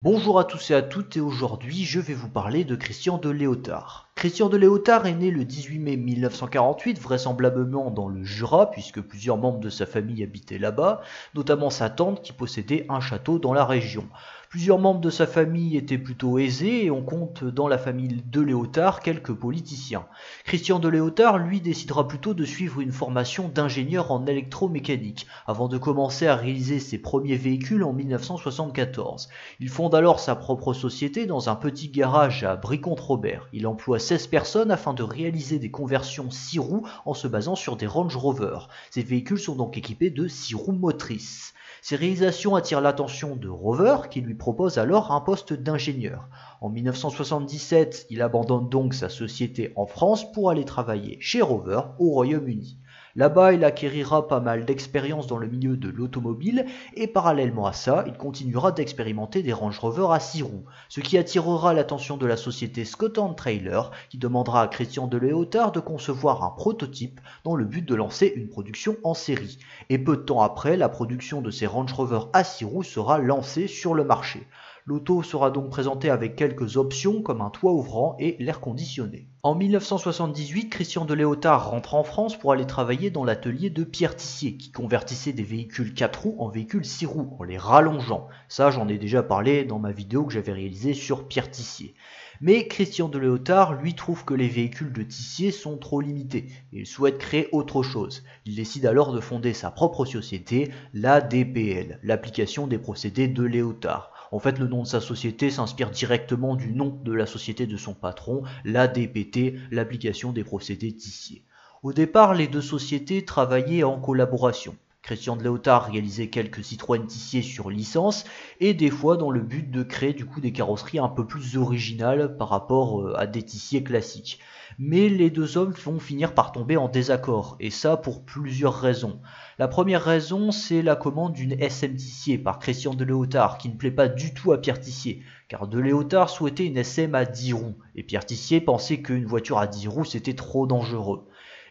Bonjour à tous et à toutes et aujourd'hui je vais vous parler de Christian de Léotard. Christian de Léotard est né le 18 mai 1948, vraisemblablement dans le Jura puisque plusieurs membres de sa famille habitaient là-bas, notamment sa tante qui possédait un château dans la région. Plusieurs membres de sa famille étaient plutôt aisés et on compte dans la famille de Léotard quelques politiciens. Christian de Léotard, lui, décidera plutôt de suivre une formation d'ingénieur en électromécanique avant de commencer à réaliser ses premiers véhicules en 1974. Il fonde alors sa propre société dans un petit garage à Brie-Comte-Robert. Il emploie 16 personnes afin de réaliser des conversions 6 roues en se basant sur des Range Rover. Ces véhicules sont donc équipés de 6 roues motrices. Ces réalisations attirent l'attention de Rover qui lui propose alors un poste d'ingénieur. En 1977, il abandonne donc sa société en France pour aller travailler chez Rover au Royaume-Uni. Là-bas, il acquérira pas mal d'expérience dans le milieu de l'automobile et parallèlement à ça, il continuera d'expérimenter des Range Rover à 6 roues, ce qui attirera l'attention de la société Scott & Trailer qui demandera à Christian de Léotard de concevoir un prototype dans le but de lancer une production en série. Et peu de temps après, la production de ces Range Rover à 6 roues sera lancée sur le marché. L'auto sera donc présentée avec quelques options comme un toit ouvrant et l'air conditionné. En 1978, Christian de Léotard rentre en France pour aller travailler dans l'atelier de Pierre Tissier, qui convertissait des véhicules 4 roues en véhicules 6 roues, en les rallongeant. Ça, j'en ai déjà parlé dans ma vidéo que j'avais réalisée sur Pierre Tissier. Mais Christian de Léotard, lui, trouve que les véhicules de Tissier sont trop limités, et il souhaite créer autre chose. Il décide alors de fonder sa propre société, l'ADPL, l'application des procédés de Léotard. En fait, le nom de sa société s'inspire directement du nom de la société de son patron, l'ADPT, l'application des procédés Tissier. Au départ, les deux sociétés travaillaient en collaboration. Christian de Léotard réalisait quelques Citroën Tissier sur licence et des fois dans le but de créer du coup des carrosseries un peu plus originales par rapport à des Tissier classiques. Mais les deux hommes vont finir par tomber en désaccord et ça pour plusieurs raisons. La première raison, c'est la commande d'une SM Tissier par Christian de Léotard qui ne plaît pas du tout à Pierre Tissier, car de Léotard souhaitait une SM à 10 roues et Pierre Tissier pensait qu'une voiture à 10 roues c'était trop dangereux.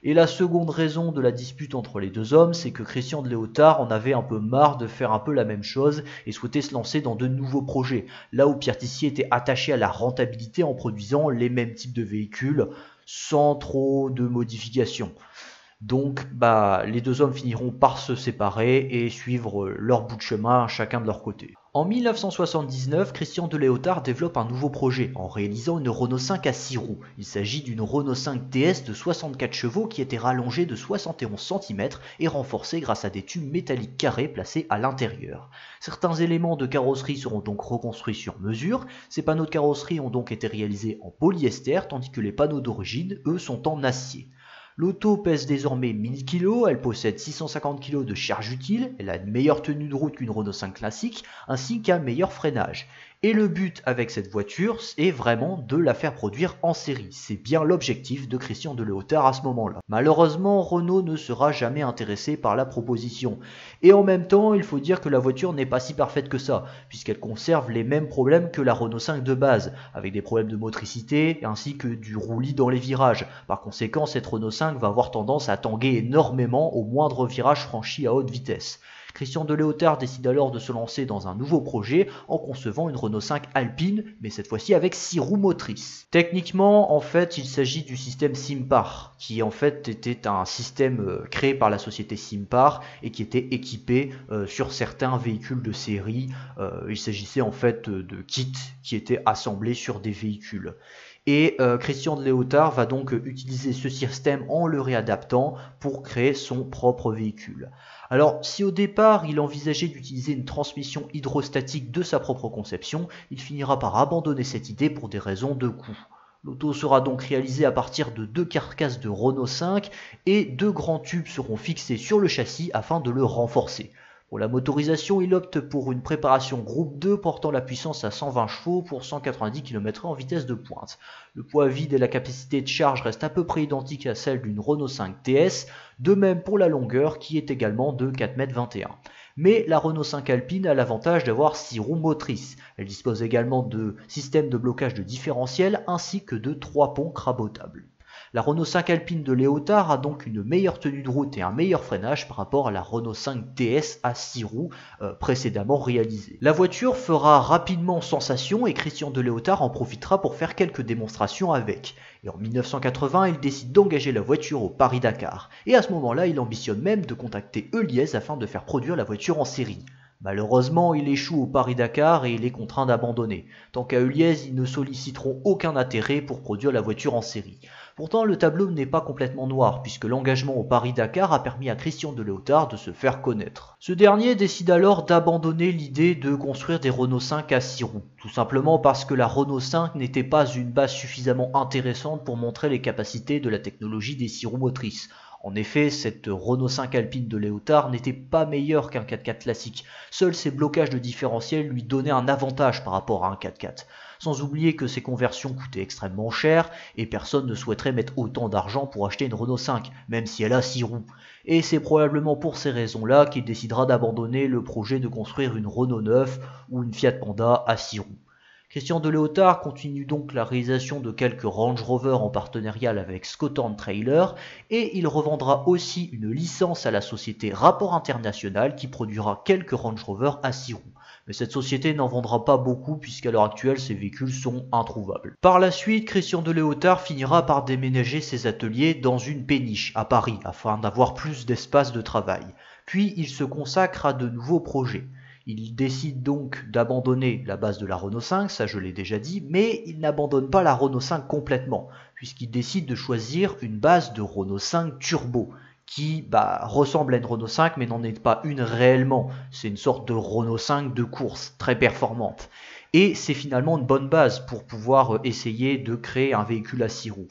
Et la seconde raison de la dispute entre les deux hommes, c'est que Christian de Léotard en avait un peu marre de faire un peu la même chose et souhaitait se lancer dans de nouveaux projets, là où Pierre Tissier était attaché à la rentabilité en produisant les mêmes types de véhicules sans trop de modifications. Donc, les deux hommes finiront par se séparer et suivre leur bout de chemin, chacun de leur côté. En 1979, Christian de Léotard développe un nouveau projet en réalisant une Renault 5 à 6 roues. Il s'agit d'une Renault 5 TS de 64 chevaux qui était rallongée de 71 cm et renforcée grâce à des tubes métalliques carrés placés à l'intérieur. Certains éléments de carrosserie seront donc reconstruits sur mesure. Ces panneaux de carrosserie ont donc été réalisés en polyester tandis que les panneaux d'origine, eux, sont en acier. L'auto pèse désormais 1000 kg, elle possède 650 kg de charge utile, elle a une meilleure tenue de route qu'une Renault 5 classique, ainsi qu'un meilleur freinage. Et le but avec cette voiture est vraiment de la faire produire en série. C'est bien l'objectif de Christian de Léotard à ce moment-là. Malheureusement, Renault ne sera jamais intéressé par la proposition. Et en même temps, il faut dire que la voiture n'est pas si parfaite que ça, puisqu'elle conserve les mêmes problèmes que la Renault 5 de base, avec des problèmes de motricité ainsi que du roulis dans les virages. Par conséquent, cette Renault 5 va avoir tendance à tanguer énormément au moindre virage franchi à haute vitesse. Christian de Léotard décide alors de se lancer dans un nouveau projet en concevant une Renault 5 Alpine, mais cette fois-ci avec 6 roues motrices. Techniquement, en fait, il s'agit du système Simpar, qui en fait était un système créé par la société Simpar et qui était équipé sur certains véhicules de série. Il s'agissait en fait de kits qui étaient assemblés sur des véhicules. Et Christian de Léotard va donc utiliser ce système en le réadaptant pour créer son propre véhicule. Alors, si au départ il envisageait d'utiliser une transmission hydrostatique de sa propre conception, il finira par abandonner cette idée pour des raisons de coût. L'auto sera donc réalisée à partir de 2 carcasses de Renault 5 et 2 grands tubes seront fixés sur le châssis afin de le renforcer. Pour la motorisation, il opte pour une préparation groupe 2 portant la puissance à 120 chevaux pour 190 km/h en vitesse de pointe. Le poids vide et la capacité de charge restent à peu près identiques à celle d'une Renault 5 TS, de même pour la longueur qui est également de 4,21 m. Mais la Renault 5 Alpine a l'avantage d'avoir 6 roues motrices. Elle dispose également de systèmes de blocage de différentiel ainsi que de 3 ponts crabotables. La Renault 5 Alpine de Léotard a donc une meilleure tenue de route et un meilleur freinage par rapport à la Renault 5 TS à 6 roues précédemment réalisée. La voiture fera rapidement sensation et Christian de Léotard en profitera pour faire quelques démonstrations avec. Et en 1980, il décide d'engager la voiture au Paris-Dakar. Et à ce moment-là, il ambitionne même de contacter Heuliez afin de faire produire la voiture en série. Malheureusement, il échoue au Paris-Dakar et il est contraint d'abandonner. Tant qu'à Heuliez, ils ne solliciteront aucun intérêt pour produire la voiture en série. Pourtant, le tableau n'est pas complètement noir, puisque l'engagement au Paris-Dakar a permis à Christian de Léotard de se faire connaître. Ce dernier décide alors d'abandonner l'idée de construire des Renault 5 à 6 roues, tout simplement parce que la Renault 5 n'était pas une base suffisamment intéressante pour montrer les capacités de la technologie des 6 roues motrices. En effet, cette Renault 5 Alpine de Léotard n'était pas meilleure qu'un 4x4 classique. Seuls ses blocages de différentiel lui donnaient un avantage par rapport à un 4x4. Sans oublier que ces conversions coûtaient extrêmement cher et personne ne souhaiterait mettre autant d'argent pour acheter une Renault 5, même si elle a 6 roues. Et c'est probablement pour ces raisons-là qu'il décidera d'abandonner le projet de construire une Renault 9 ou une Fiat Panda à 6 roues. Christian de Léotard continue donc la réalisation de quelques Range Rover en partenariat avec Scotland Trailer et il revendra aussi une licence à la société Rapport International qui produira quelques Range Rover à 6 roues. Mais cette société n'en vendra pas beaucoup puisqu'à l'heure actuelle ces véhicules sont introuvables. Par la suite, Christian de Léotard finira par déménager ses ateliers dans une péniche à Paris afin d'avoir plus d'espace de travail. Puis il se consacre à de nouveaux projets. Il décide donc d'abandonner la base de la Renault 5, ça je l'ai déjà dit, mais il n'abandonne pas la Renault 5 complètement, puisqu'il décide de choisir une base de Renault 5 Turbo, qui ressemble à une Renault 5 mais n'en est pas une réellement. C'est une sorte de Renault 5 de course, très performante. Et c'est finalement une bonne base pour pouvoir essayer de créer un véhicule à 6 roues.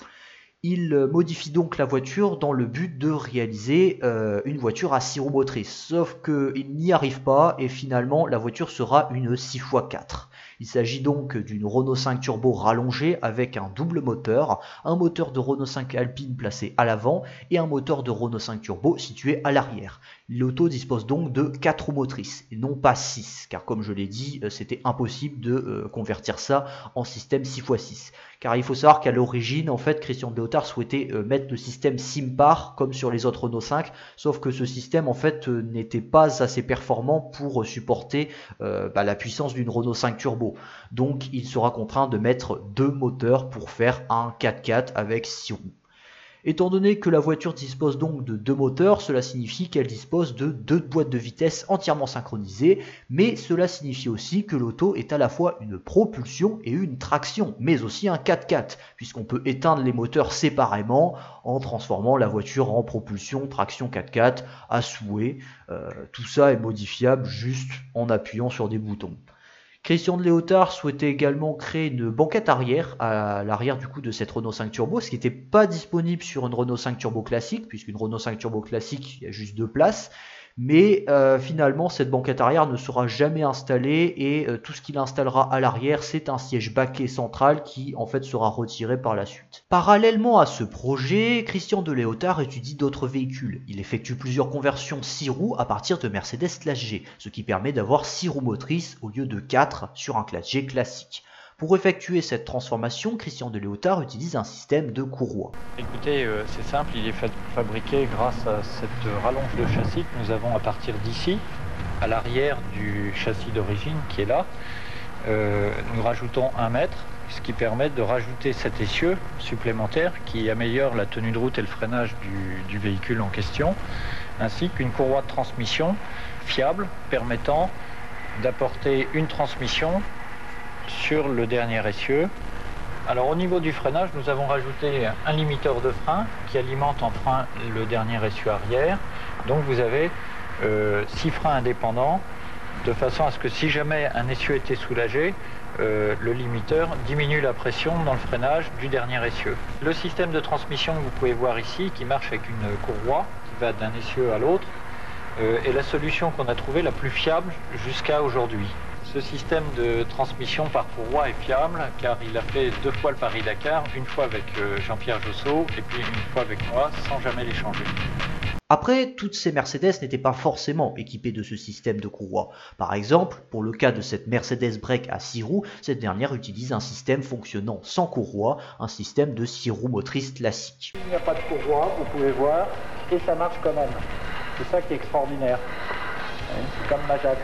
Il modifie donc la voiture dans le but de réaliser une voiture à 6 roues motrices. Sauf qu'il n'y arrive pas et finalement la voiture sera une 6x4. Il s'agit donc d'une Renault 5 Turbo rallongée avec un double moteur, un moteur de Renault 5 Alpine placé à l'avant et un moteur de Renault 5 Turbo situé à l'arrière. L'auto dispose donc de 4 roues motrices et non pas 6, car comme je l'ai dit, c'était impossible de convertir ça en système 6x6. Car il faut savoir qu'à l'origine, en fait, Christian de Léotard souhaitait mettre le système Simpar comme sur les autres Renault 5, sauf que ce système en fait n'était pas assez performant pour supporter la puissance d'une Renault 5 Turbo. Donc il sera contraint de mettre 2 moteurs pour faire un 4x4 avec 6 roues. Étant donné que la voiture dispose donc de 2 moteurs, cela signifie qu'elle dispose de 2 boîtes de vitesse entièrement synchronisées, mais cela signifie aussi que l'auto est à la fois une propulsion et une traction, mais aussi un 4x4, puisqu'on peut éteindre les moteurs séparément en transformant la voiture en propulsion, traction 4x4 à souhait. Tout ça est modifiable juste en appuyant sur des boutons. Christian de Léotard souhaitait également créer une banquette arrière à l'arrière du coup de cette Renault 5 Turbo, ce qui n'était pas disponible sur une Renault 5 Turbo classique, puisqu'une Renault 5 Turbo classique, il y a juste 2 places. Mais finalement, cette banquette arrière ne sera jamais installée et tout ce qu'il installera à l'arrière, c'est un siège baquet central qui en fait sera retiré par la suite. Parallèlement à ce projet, Christian de Léotard étudie d'autres véhicules. Il effectue plusieurs conversions 6 roues à partir de Mercedes Classe G, ce qui permet d'avoir 6 roues motrices au lieu de 4 sur un Classe G classique. Pour effectuer cette transformation, Christian de Léotard utilise un système de courroie. Écoutez, c'est simple, il est fabriqué grâce à cette rallonge de châssis que nous avons à partir d'ici, à l'arrière du châssis d'origine qui est là. Nous rajoutons 1 mètre, ce qui permet de rajouter cet essieu supplémentaire qui améliore la tenue de route et le freinage du véhicule en question, ainsi qu'une courroie de transmission fiable permettant d'apporter une transmission sur le dernier essieu. Alors au niveau du freinage, nous avons rajouté un limiteur de frein qui alimente en frein le dernier essieu arrière. Donc vous avez 6 freins indépendants de façon à ce que si jamais un essieu était soulagé, le limiteur diminue la pression dans le freinage du dernier essieu. Le système de transmission que vous pouvez voir ici, qui marche avec une courroie qui va d'un essieu à l'autre, est la solution qu'on a trouvée la plus fiable jusqu'à aujourd'hui. Ce système de transmission par courroie est fiable car il a fait 2 fois le Paris-Dakar, une fois avec Jean-Pierre Josso et puis une fois avec moi sans jamais les changer. Après, toutes ces Mercedes n'étaient pas forcément équipées de ce système de courroie. Par exemple, pour le cas de cette Mercedes Break à 6 roues, cette dernière utilise un système fonctionnant sans courroie, un système de 6 roues motrices classique. Il n'y a pas de courroie, vous pouvez voir, et ça marche quand même. C'est ça qui est extraordinaire. C'est comme l'Ajax.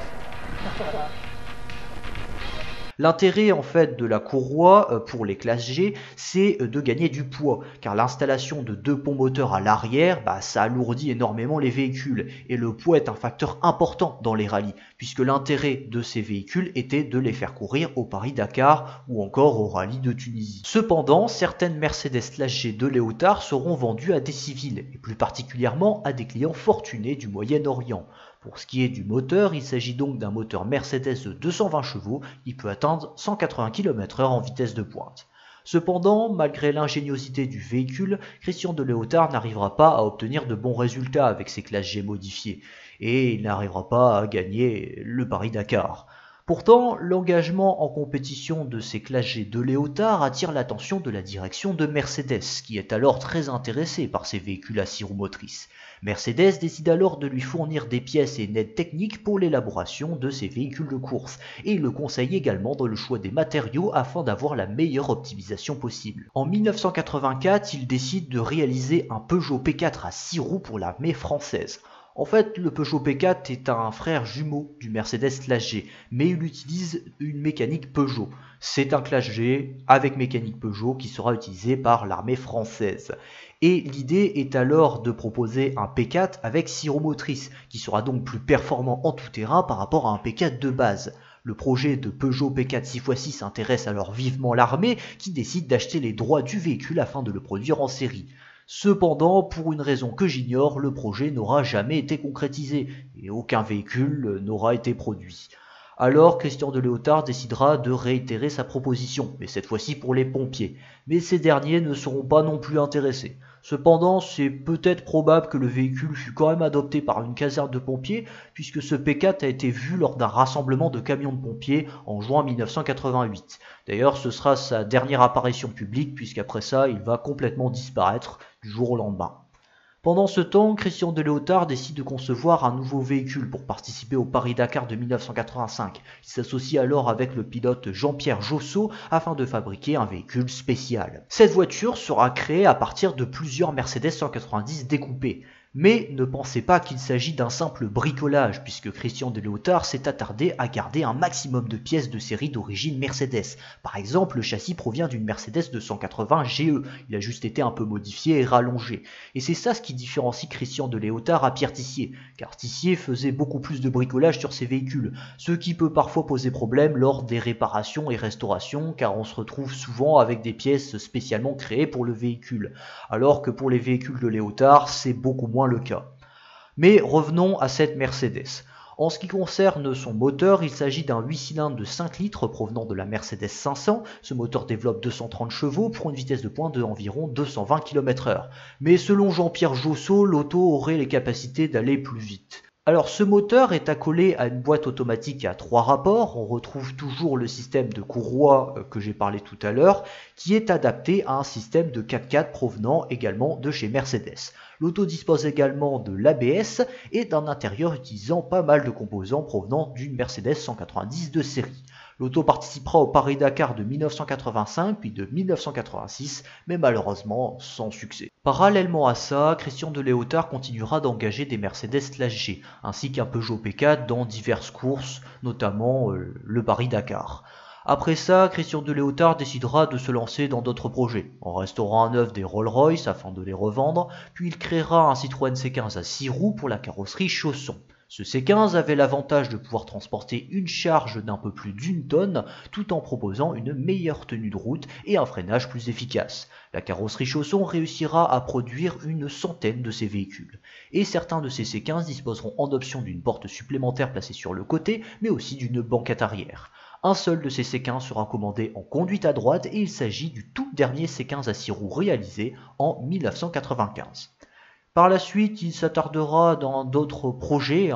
L'intérêt en fait de la courroie pour les classes G, c'est de gagner du poids, car l'installation de 2 ponts moteurs à l'arrière, ça alourdit énormément les véhicules, et le poids est un facteur important dans les rallyes, puisque l'intérêt de ces véhicules était de les faire courir au Paris-Dakar ou encore au rallye de Tunisie. Cependant, certaines Mercedes classe G de Léotard seront vendues à des civils, et plus particulièrement à des clients fortunés du Moyen-Orient. Pour ce qui est du moteur, il s'agit donc d'un moteur Mercedes de 220 chevaux qui peut atteindre 180 km/h en vitesse de pointe. Cependant, malgré l'ingéniosité du véhicule, Christian de Léotard n'arrivera pas à obtenir de bons résultats avec ses classes G modifiées, et il n'arrivera pas à gagner le Paris-Dakar. Pourtant, l'engagement en compétition de ces classes G de Léotard attire l'attention de la direction de Mercedes, qui est alors très intéressée par ces véhicules à 6 roues motrices. Mercedes décide alors de lui fournir des pièces et une aide technique pour l'élaboration de ces véhicules de course, et il le conseille également dans le choix des matériaux afin d'avoir la meilleure optimisation possible. En 1984, il décide de réaliser un Peugeot P4 à 6 roues pour l'armée française. En fait, le Peugeot P4 est un frère jumeau du Mercedes Classe G, mais il utilise une mécanique Peugeot. C'est un Classe G avec mécanique Peugeot qui sera utilisé par l'armée française. Et l'idée est alors de proposer un P4 avec 6 roues motrices, qui sera donc plus performant en tout terrain par rapport à un P4 de base. Le projet de Peugeot P4 6x6 intéresse alors vivement l'armée, qui décide d'acheter les droits du véhicule afin de le produire en série. Cependant, pour une raison que j'ignore, le projet n'aura jamais été concrétisé et aucun véhicule n'aura été produit. Alors Christian de Léotard décidera de réitérer sa proposition, mais cette fois-ci pour les pompiers. Mais ces derniers ne seront pas non plus intéressés. Cependant, c'est peut-être probable que le véhicule fut quand même adopté par une caserne de pompiers, puisque ce P4 a été vu lors d'un rassemblement de camions de pompiers en juin 1988. D'ailleurs, ce sera sa dernière apparition publique, puisqu'après ça, il va complètement disparaître du jour au lendemain. Pendant ce temps, Christian de Léotard décide de concevoir un nouveau véhicule pour participer au Paris-Dakar de 1985. Il s'associe alors avec le pilote Jean-Pierre Josso afin de fabriquer un véhicule spécial. Cette voiture sera créée à partir de plusieurs Mercedes 190 découpées. Mais ne pensez pas qu'il s'agit d'un simple bricolage, puisque Christian de Léotard s'est attardé à garder un maximum de pièces de série d'origine Mercedes. Par exemple, le châssis provient d'une Mercedes 280 GE, il a juste été un peu modifié et rallongé. Et c'est ça ce qui différencie Christian de Léotard à Pierre Tissier, car Tissier faisait beaucoup plus de bricolage sur ses véhicules, ce qui peut parfois poser problème lors des réparations et restaurations, car on se retrouve souvent avec des pièces spécialement créées pour le véhicule, alors que pour les véhicules de Léotard, c'est beaucoup moins le cas. Mais revenons à cette Mercedes. En ce qui concerne son moteur, il s'agit d'un 8 cylindres de 5 litres provenant de la Mercedes 500. Ce moteur développe 230 chevaux pour une vitesse de pointe de environ 220 km/h. Mais selon Jean-Pierre Josso, l'auto aurait les capacités d'aller plus vite. Alors ce moteur est accolé à une boîte automatique à 3 rapports, on retrouve toujours le système de courroie que j'ai parlé tout à l'heure, qui est adapté à un système de 4x4 provenant également de chez Mercedes. L'auto dispose également de l'ABS et d'un intérieur utilisant pas mal de composants provenant d'une Mercedes 190 de série. L'auto participera au Paris-Dakar de 1985 puis de 1986, mais malheureusement sans succès. Parallèlement à ça, Christian de Léotard continuera d'engager des Mercedes Classe G, ainsi qu'un Peugeot P4 dans diverses courses, notamment le Paris-Dakar. Après ça, Christian de Léotard décidera de se lancer dans d'autres projets, en restaurant à neuf des Rolls-Royce afin de les revendre, puis il créera un Citroën C15 à 6 roues pour la carrosserie Chausson. Ce C15 avait l'avantage de pouvoir transporter une charge d'un peu plus d'1 tonne tout en proposant une meilleure tenue de route et un freinage plus efficace. La carrosserie Chausson réussira à produire une centaine de ces véhicules. Et certains de ces C15 disposeront en option d'une porte supplémentaire placée sur le côté, mais aussi d'une banquette arrière. Un seul de ces C15 sera commandé en conduite à droite et il s'agit du tout dernier C15 à 6 roues réalisé en 1995. Par la suite, il s'attardera dans d'autres projets,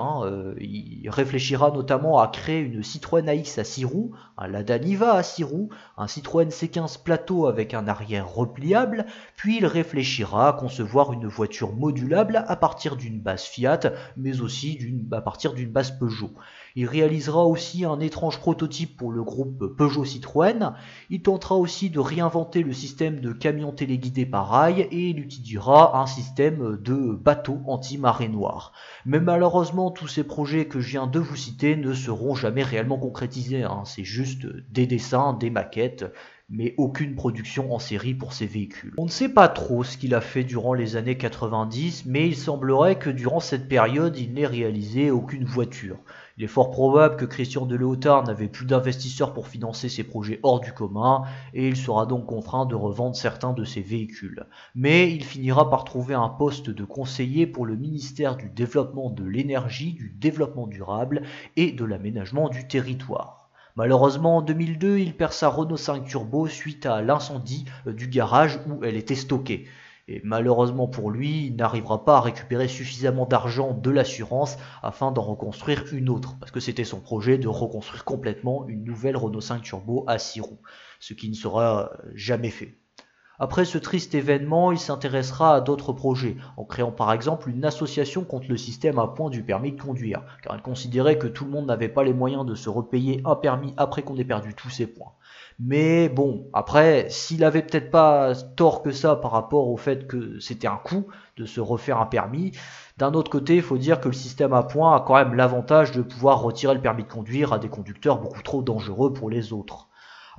il réfléchira notamment à créer une Citroën AX à 6 roues, un Lada Niva à 6 roues, un Citroën C15 Plateau avec un arrière repliable, puis il réfléchira à concevoir une voiture modulable à partir d'une base Fiat, mais aussi à partir d'une base Peugeot. Il réalisera aussi un étrange prototype pour le groupe Peugeot Citroën. Il tentera aussi de réinventer le système de camion téléguidé par rail et il utilisera un système de bateau anti-marée noire. Mais malheureusement, tous ces projets que je viens de vous citer ne seront jamais réellement concrétisés. C'est juste des dessins, des maquettes, mais aucune production en série pour ces véhicules. On ne sait pas trop ce qu'il a fait durant les années 90, mais il semblerait que durant cette période, il n'ait réalisé aucune voiture. Il est fort probable que Christian de Léotard n'avait plus d'investisseurs pour financer ses projets hors du commun, et il sera donc contraint de revendre certains de ses véhicules. Mais il finira par trouver un poste de conseiller pour le ministère du Développement de l'Énergie, du Développement durable et de l'Aménagement du territoire. Malheureusement, en 2002, il perd sa Renault 5 Turbo suite à l'incendie du garage où elle était stockée. Et malheureusement pour lui, il n'arrivera pas à récupérer suffisamment d'argent de l'assurance afin d'en reconstruire une autre, parce que c'était son projet de reconstruire complètement une nouvelle Renault 5 Turbo à 6 roues, ce qui ne sera jamais fait. Après ce triste événement, il s'intéressera à d'autres projets, en créant par exemple une association contre le système à points du permis de conduire, car il considérait que tout le monde n'avait pas les moyens de se repayer un permis après qu'on ait perdu tous ses points. Mais bon, après, s'il avait peut-être pas tort que ça par rapport au fait que c'était un coût de se refaire un permis, d'un autre côté, il faut dire que le système à points a quand même l'avantage de pouvoir retirer le permis de conduire à des conducteurs beaucoup trop dangereux pour les autres.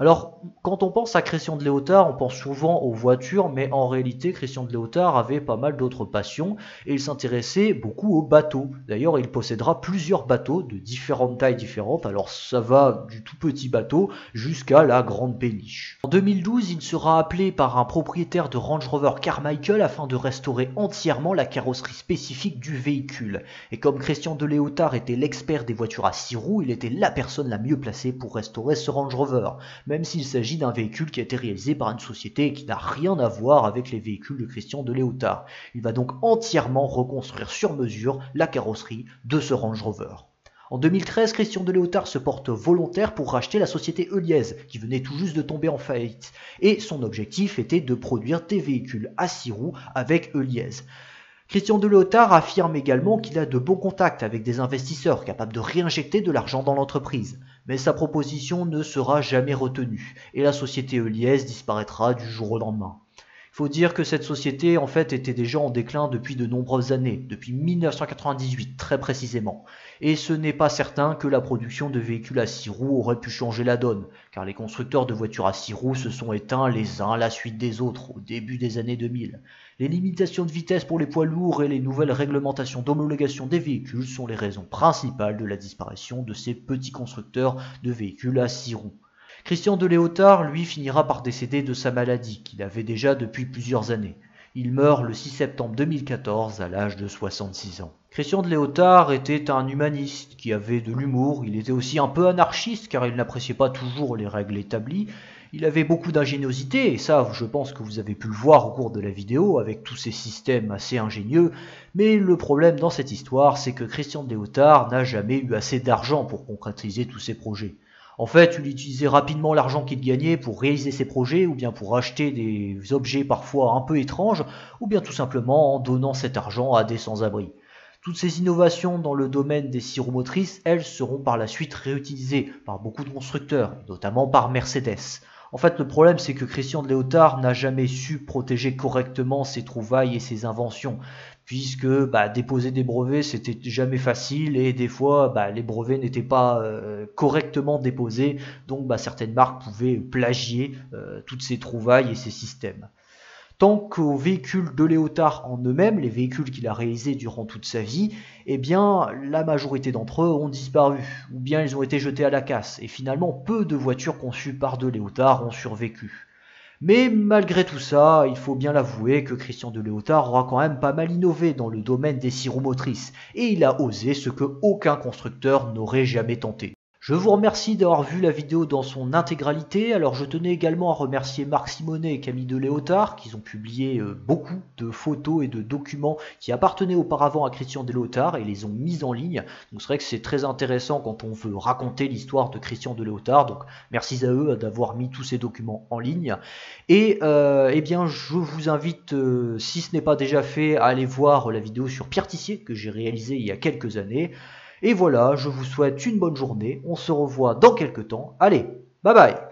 Alors, quand on pense à Christian de Léotard, on pense souvent aux voitures, mais en réalité, Christian de Léotard avait pas mal d'autres passions et il s'intéressait beaucoup aux bateaux. D'ailleurs, il possédera plusieurs bateaux de différentes tailles différentes, alors ça va du tout petit bateau jusqu'à la grande péniche. En 2012, il sera appelé par un propriétaire de Range Rover Carmichael afin de restaurer entièrement la carrosserie spécifique du véhicule. Et comme Christian de Léotard était l'expert des voitures à 6 roues, il était la personne la mieux placée pour restaurer ce Range Rover, même s'il s'agit d'un véhicule qui a été réalisé par une société qui n'a rien à voir avec les véhicules de Christian de Léotard. Il va donc entièrement reconstruire sur mesure la carrosserie de ce Range Rover. En 2013, Christian de Léotard se porte volontaire pour racheter la société Heuliez, qui venait tout juste de tomber en faillite, et son objectif était de produire des véhicules à 6 roues avec Heuliez. Christian de Léotard affirme également qu'il a de bons contacts avec des investisseurs capables de réinjecter de l'argent dans l'entreprise. Mais sa proposition ne sera jamais retenue et la société Heuliez disparaîtra du jour au lendemain. Il faut dire que cette société en fait était déjà en déclin depuis de nombreuses années, depuis 1998 très précisément. Et ce n'est pas certain que la production de véhicules à 6 roues aurait pu changer la donne, car les constructeurs de voitures à 6 roues se sont éteints les uns à la suite des autres au début des années 2000. Les limitations de vitesse pour les poids lourds et les nouvelles réglementations d'homologation des véhicules sont les raisons principales de la disparition de ces petits constructeurs de véhicules à 6 roues. Christian de Léotard, lui, finira par décéder de sa maladie, qu'il avait déjà depuis plusieurs années. Il meurt le 6 septembre 2014 à l'âge de 66 ans. Christian de Léotard était un humaniste qui avait de l'humour, il était aussi un peu anarchiste car il n'appréciait pas toujours les règles établies. Il avait beaucoup d'ingéniosité, et ça je pense que vous avez pu le voir au cours de la vidéo avec tous ces systèmes assez ingénieux, mais le problème dans cette histoire c'est que Christian de Léotard n'a jamais eu assez d'argent pour concrétiser tous ses projets. En fait, il utilisait rapidement l'argent qu'il gagnait pour réaliser ses projets, ou bien pour acheter des objets parfois un peu étranges, ou bien tout simplement en donnant cet argent à des sans-abri. Toutes ces innovations dans le domaine des 6 roues motrices, elles seront par la suite réutilisées par beaucoup de constructeurs, notamment par Mercedes. En fait, le problème, c'est que Christian de Léotard n'a jamais su protéger correctement ses trouvailles et ses inventions, puisque déposer des brevets, c'était jamais facile, et des fois, les brevets n'étaient pas correctement déposés, donc certaines marques pouvaient plagier toutes ces trouvailles et ces systèmes. Tant qu'aux véhicules de Léotard en eux-mêmes, les véhicules qu'il a réalisés durant toute sa vie, eh bien, la majorité d'entre eux ont disparu, ou bien ils ont été jetés à la casse, et finalement peu de voitures conçues par de Léotard ont survécu. Mais malgré tout ça, il faut bien l'avouer que Christian de Léotard aura quand même pas mal innové dans le domaine des 6 roues motrices, et il a osé ce que aucun constructeur n'aurait jamais tenté. Je vous remercie d'avoir vu la vidéo dans son intégralité. Alors je tenais également à remercier Marc Simonet et Camille de Léotard qui ont publié beaucoup de photos et de documents qui appartenaient auparavant à Christian de Léotard et les ont mis en ligne. Donc c'est vrai que c'est très intéressant quand on veut raconter l'histoire de Christian de Léotard. Donc merci à eux d'avoir mis tous ces documents en ligne. Et eh bien je vous invite, si ce n'est pas déjà fait, à aller voir la vidéo sur Pierre Tissier que j'ai réalisée il y a quelques années. Et voilà, je vous souhaite une bonne journée, on se revoit dans quelques temps. Allez, bye bye!